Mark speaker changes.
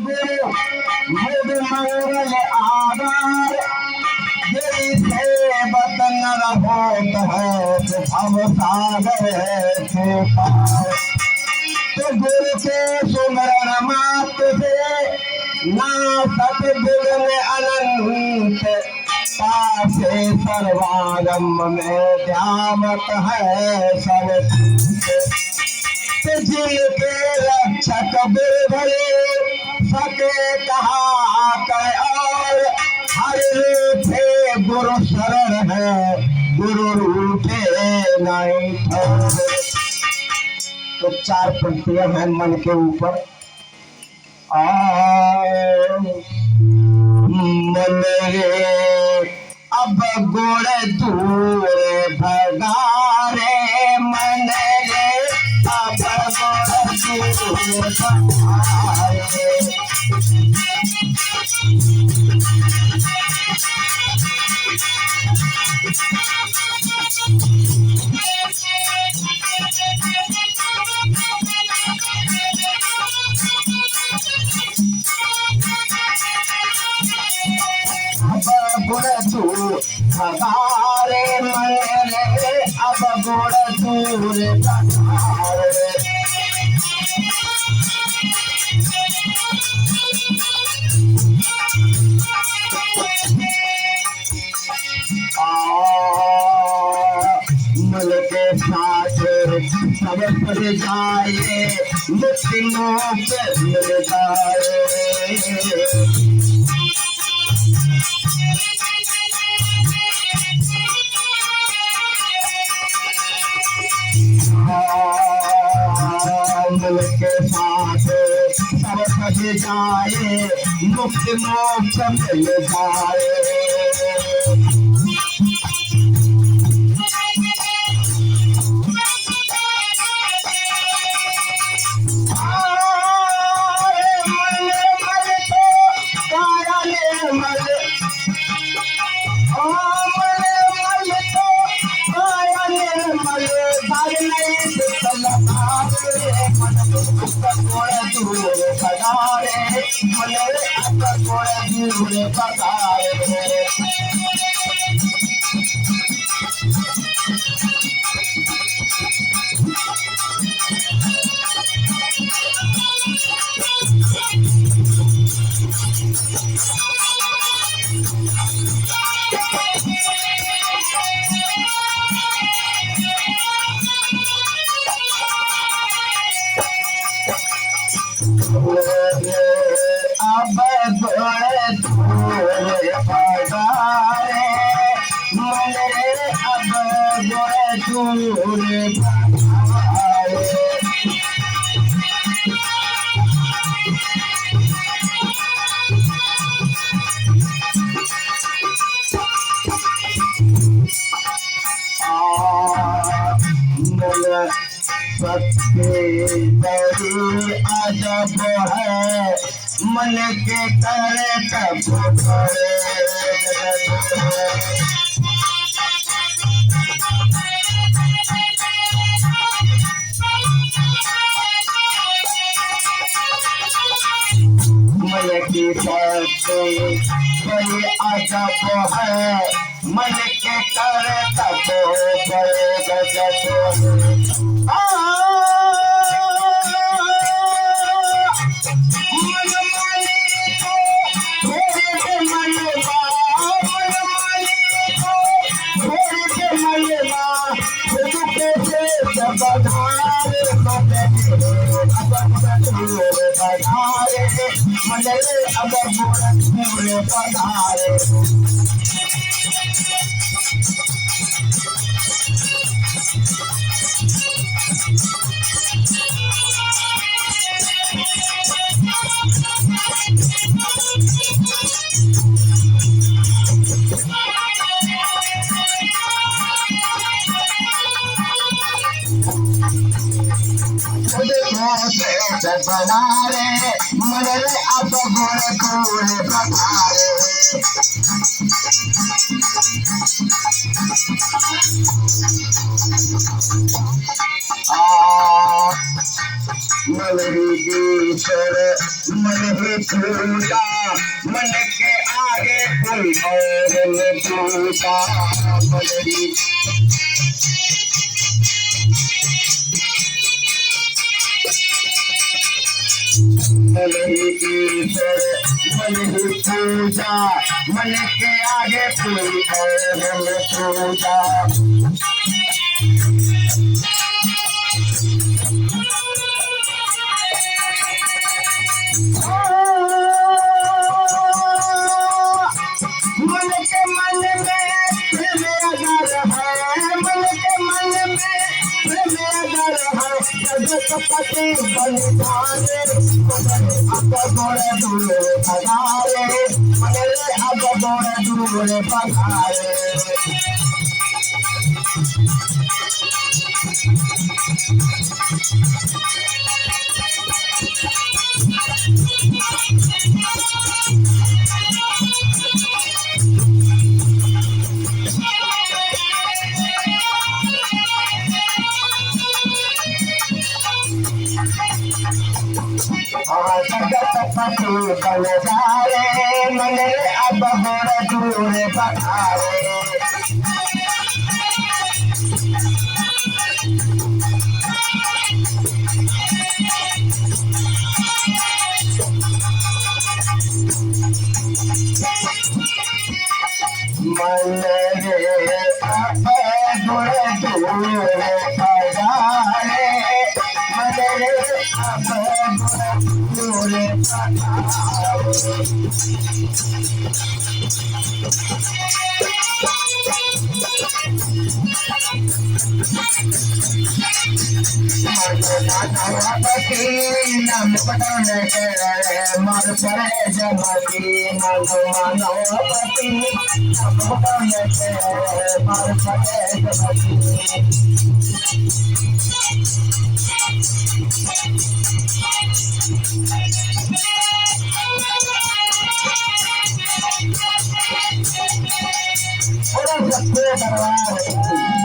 Speaker 1: गुरु मुद मंगल आधार गिरी से बतन होत है तो भव सागर है तो पार तो गुरु के सुमरण मात से ना सतगुरु में अनंत पासे सर्वागम में ध्यामत है सब जिनके रक्षक बिरभरे सके कहा कर और हर रूठे गुरु शरण है गुरु रूठे नहीं ठहरे। तो चार पंक्तियां हैं मन के ऊपर। मन रे अब गुण दूर भगारे मन रे अब गुण दूर भगारे गुण दूर भगारे मन रे अब गुण दूर भगारे मल के साथ सब पद जाए मुक्ति मोक्ष मिल जाए। मल के साथ सब पद जाए मुक्ति मोक्ष मिल जाए। अजब है मन के करे तब करे मन की कोई अजब है मन के करे तब करे गजब। बना रे मन रे अब गुण कूल पकारे मन ही ईश्वर मन ही पूजा मन के आगे कोई और न पूजा मन ही ईश्वर मन ही पूजा मन के आगे कोई और न पूजा मन के मन में मेरा घर है मन के मन में मेरा घर है जगतपति बलिदाने अब बड़े दूर भगाए मरे अब बड़े दूर भगाए जगतपति बलिदाने मरे अब बड़े दूर भगाए मन रे अब बड़े दूर भगाए मन रे अब बड़े दूर भगाए नाम पटाने के मर पड़े जमती मानवपति नाम पटाने के मर पड़े जमती और सबसे दरबार